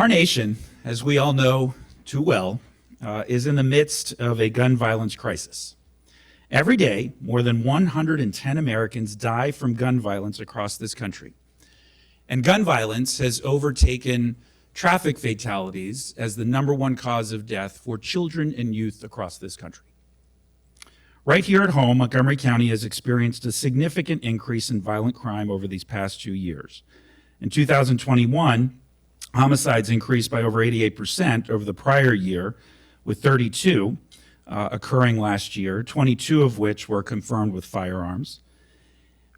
Our nation, as we all know too well, is in the midst of a gun violence crisis. Every day, more than 110 Americans die from gun violence across this country. And gun violence has overtaken traffic fatalities as the #1 cause of death for children and youth across this country. Right here at home, Montgomery County has experienced a significant increase in violent crime over these past 2 years. In 2021, homicides increased by over 88% over the prior year, with 32 occurring last year, 22 of which were confirmed with firearms.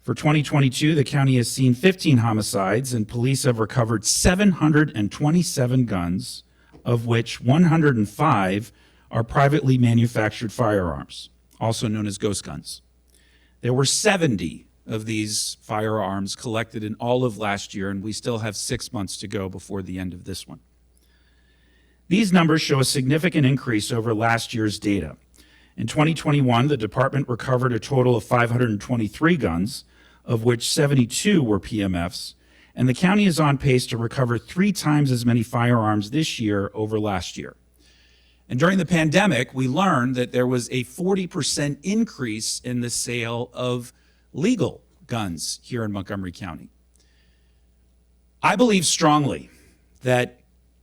For 2022, the county has seen 15 homicides, and police have recovered 727 guns, of which 105 are privately manufactured firearms, also known as ghost guns. There were 70 of these firearms collected in all of last year, and we still have 6 months to go before the end of this one. These numbers show a significant increase over last year's data. In 2021, the department recovered a total of 523 guns, of which 72 were PMFs, and the county is on pace to recover 3 times as many firearms this year over last year. And during the pandemic, we learned that there was a 40% increase in the sale of legal guns here in Montgomery County. I believe strongly that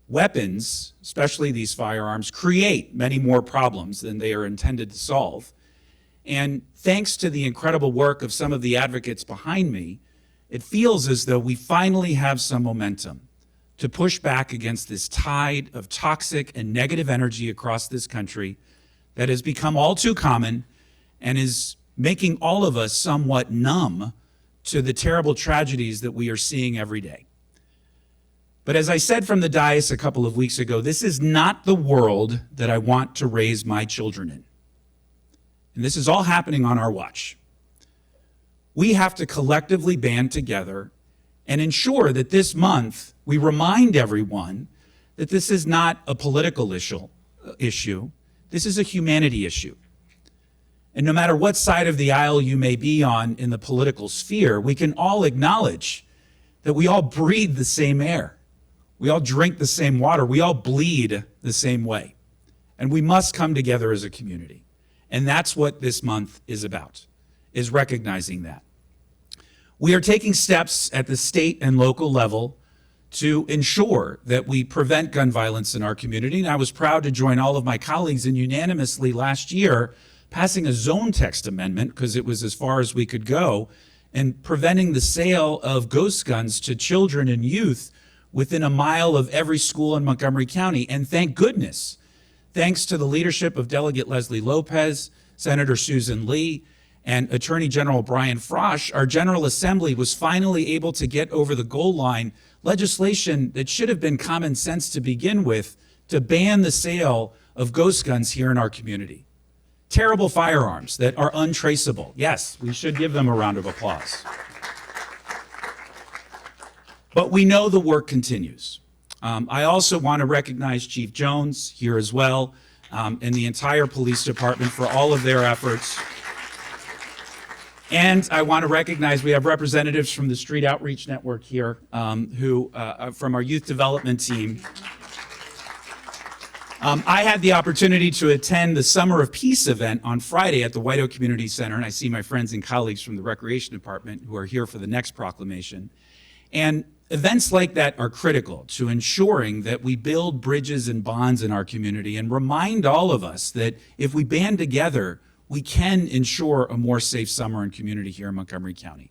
weapons, especially these firearms, create many more problems than they are intended to solve. And thanks to the incredible work of some of the advocates behind me, it feels as though we finally have some momentum to push back against this tide of toxic and negative energy across this country that has become all too common and is making all of us somewhat numb to the terrible tragedies that we are seeing every day. But as I said from the dais a couple of weeks ago, this is not the world that I want to raise my children in. And this is all happening on our watch. We have to collectively band together and ensure that this month we remind everyone that this is not a political issue. This is a humanity issue. And no matter what side of the aisle you may be on in the political sphere, we can all acknowledge that we all breathe the same air. We all drink the same water. We all bleed the same way. And we must come together as a community. And that's what this month is about, is recognizing that. We are taking steps at the state and local level to ensure that we prevent gun violence in our community. And I was proud to join all of my colleagues in unanimously last year passing a zone text amendment, because it was as far as we could go, and preventing the sale of ghost guns to children and youth within a mile of every school in Montgomery County. And thank goodness, thanks to the leadership of Delegate Leslie Lopez, Senator Susan Lee, and Attorney General Brian Frosch, our General Assembly was finally able to get over the goal line legislation that should have been common sense to begin with to ban the sale of ghost guns here in our community. Terrible firearms that are untraceable. Yes, we should give them a round of applause. But we know the work continues. I also want to recognize Chief Jones here as well, and the entire police department for all of their efforts. And I want to recognize we have representatives from the Street Outreach Network here, who from our youth development team. I had the opportunity to attend the Summer of Peace event on Friday at the White Oak Community Center, and I see my friends and colleagues from the Recreation Department who are here for the next proclamation. And events like that are critical to ensuring that we build bridges and bonds in our community and remind all of us that if we band together, we can ensure a more safe summer and community here in Montgomery County.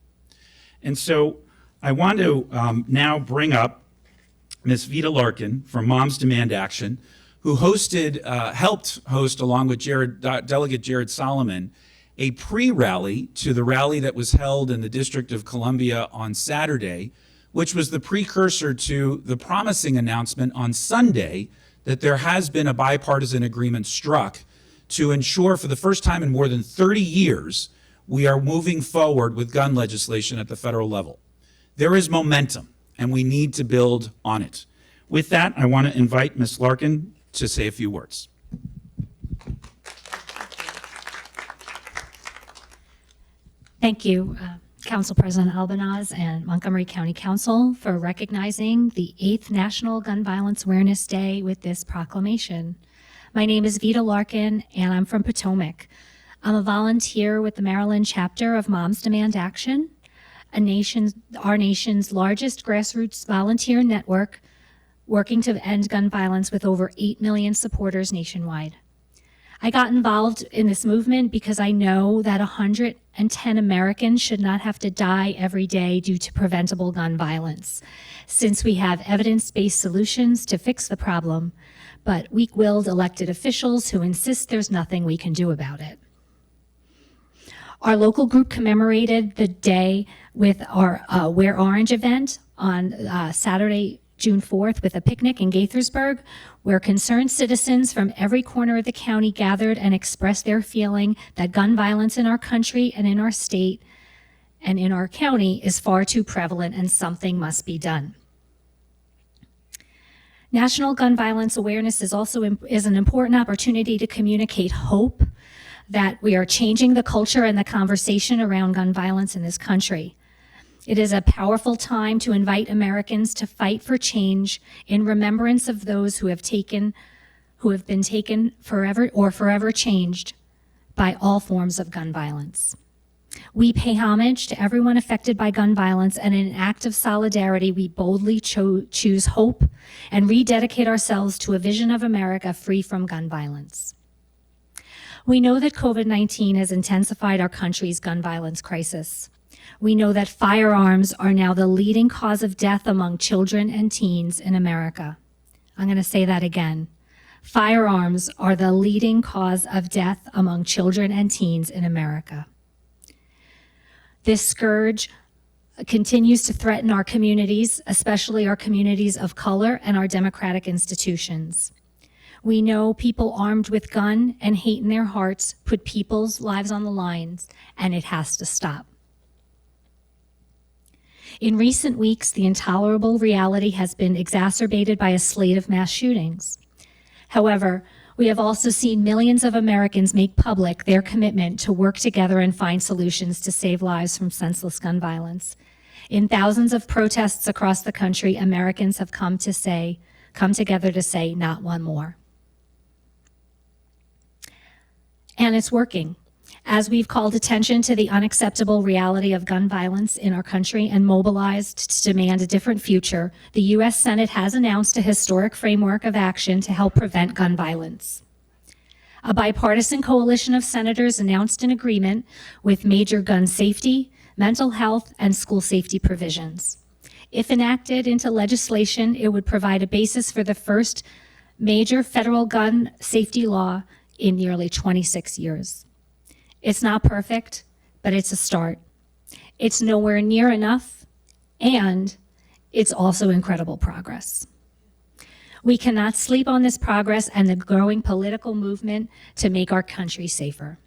And so I want to now bring up Ms. Vita Larkin from Moms Demand Action, who helped host, along with Delegate Jared Solomon, a pre-rally to the rally that was held in the District of Columbia on Saturday, which was the precursor to the promising announcement on Sunday that there has been a bipartisan agreement struck to ensure for the first time in more than 30 years, we are moving forward with gun legislation at the federal level. There is momentum, and we need to build on it. With that, I want to invite Ms. Larkin to say a few words. Thank you, Council President Albornoz and Montgomery County Council for recognizing the 8th National Gun Violence Awareness Day with this proclamation. My name is Vita Larkin, and I'm from Potomac. I'm a volunteer with the Maryland chapter of Moms Demand Action, our nation's largest grassroots volunteer network working to end gun violence with over 8 million supporters nationwide. I got involved in this movement because I know that 110 Americans should not have to die every day due to preventable gun violence, since we have evidence-based solutions to fix the problem, but weak-willed elected officials who insist there's nothing we can do about it. Our local group commemorated the day with our Wear Orange event on Saturday, June 4th, with a picnic in Gaithersburg, where concerned citizens from every corner of the county gathered and expressed their feeling that gun violence in our country and in our state and in our county is far too prevalent and something must be done. National Gun Violence Awareness is also an important opportunity to communicate hope that we are changing the culture and the conversation around gun violence in this country. It is a powerful time to invite Americans to fight for change in remembrance of those who have been taken forever or forever changed by all forms of gun violence. We pay homage to everyone affected by gun violence, and in an act of solidarity, we boldly choose hope and rededicate ourselves to a vision of America free from gun violence. We know that COVID-19 has intensified our country's gun violence crisis. We know that firearms are now the leading cause of death among children and teens in America. I'm going to say that again. Firearms are the leading cause of death among children and teens in America. This scourge continues to threaten our communities, especially our communities of color and our democratic institutions. We know people armed with gun and hate in their hearts put people's lives on the lines, and it has to stop. In recent weeks, the intolerable reality has been exacerbated by a slate of mass shootings. However, we have also seen millions of Americans make public their commitment to work together and find solutions to save lives from senseless gun violence. In thousands of protests across the country, Americans have come together to say, not one more. And it's working. As we've called attention to the unacceptable reality of gun violence in our country and mobilized to demand a different future, the U.S. Senate has announced a historic framework of action to help prevent gun violence. A bipartisan coalition of senators announced an agreement with major gun safety, mental health, and school safety provisions. If enacted into legislation, it would provide a basis for the first major federal gun safety law in nearly 26 years. It's not perfect, but it's a start. It's nowhere near enough, and it's also incredible progress. We cannot sleep on this progress and the growing political movement to make our country safer.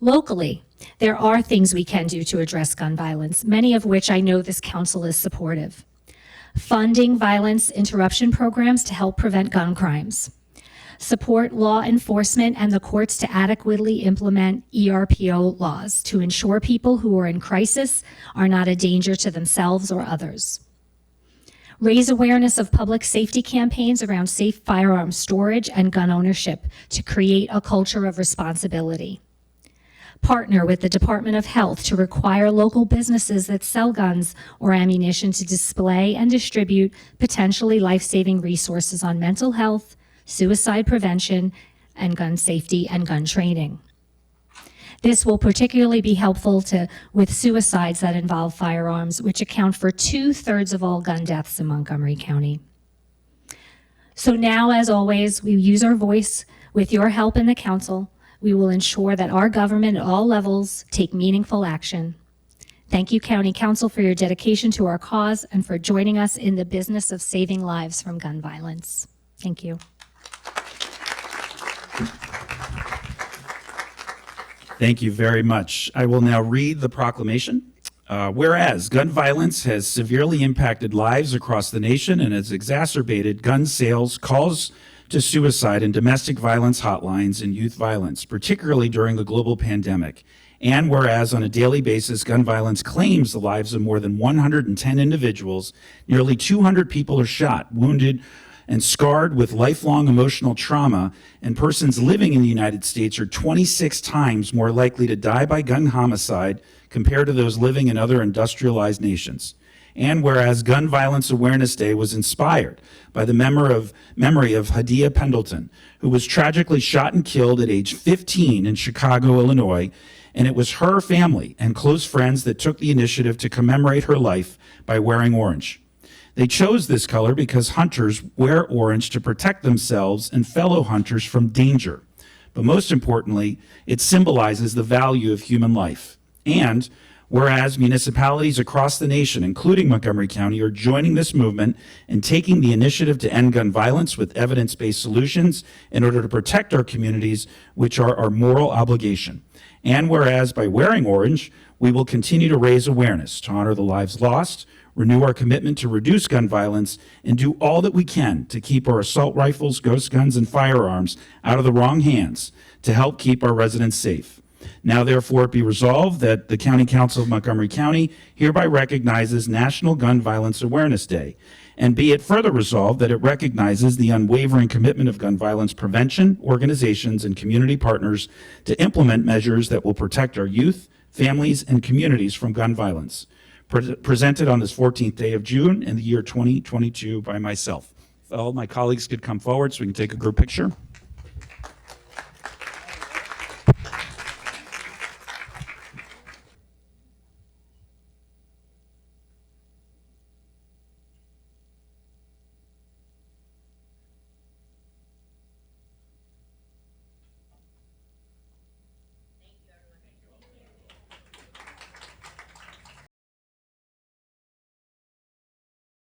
Locally, there are things we can do to address gun violence, many of which I know this council is supportive. Funding violence interruption programs to help prevent gun crimes. Support law enforcement and the courts to adequately implement ERPO laws to ensure people who are in crisis are not a danger to themselves or others. Raise awareness of public safety campaigns around safe firearm storage and gun ownership to create a culture of responsibility. Partner with the Department of Health to require local businesses that sell guns or ammunition to display and distribute potentially life-saving resources on mental health, suicide prevention, and gun safety and gun training. This will particularly be helpful with suicides that involve firearms, which account for 2/3 of all gun deaths in Montgomery County. So now, as always, we use our voice. With your help in the council, we will ensure that our government at all levels take meaningful action. Thank you, County Council, for your dedication to our cause and for joining us in the business of saving lives from gun violence. Thank you. Thank you very much. I will now read the proclamation. Whereas gun violence has severely impacted lives across the nation and has exacerbated gun sales, calls to suicide, and domestic violence hotlines and youth violence, particularly during the global pandemic. And whereas on a daily basis, gun violence claims the lives of more than 110 individuals, nearly 200 people are shot, wounded, and scarred with lifelong emotional trauma, and persons living in the United States are 26 times more likely to die by gun homicide compared to those living in other industrialized nations. And whereas Gun Violence Awareness Day was inspired by the memory of Hadia Pendleton, who was tragically shot and killed at age 15 in Chicago, Illinois, and it was her family and close friends that took the initiative to commemorate her life by wearing orange. They chose this color because hunters wear orange to protect themselves and fellow hunters from danger. But most importantly, it symbolizes the value of human life. And whereas municipalities across the nation, including Montgomery County, are joining this movement and taking the initiative to end gun violence with evidence-based solutions in order to protect our communities, which are our moral obligation. And whereas by wearing orange, we will continue to raise awareness to honor the lives lost, renew our commitment to reduce gun violence, and do all that we can to keep our assault rifles, ghost guns, and firearms out of the wrong hands to help keep our residents safe. Now, therefore, it be resolved that the County Council of Montgomery County hereby recognizes National Gun Violence Awareness Day, and be it further resolved that it recognizes the unwavering commitment of gun violence prevention organizations and community partners to implement measures that will protect our youth, families, and communities from gun violence. Presented on this 14th day of June in the year 2022 by myself. If all my colleagues could come forward so we can take a group picture.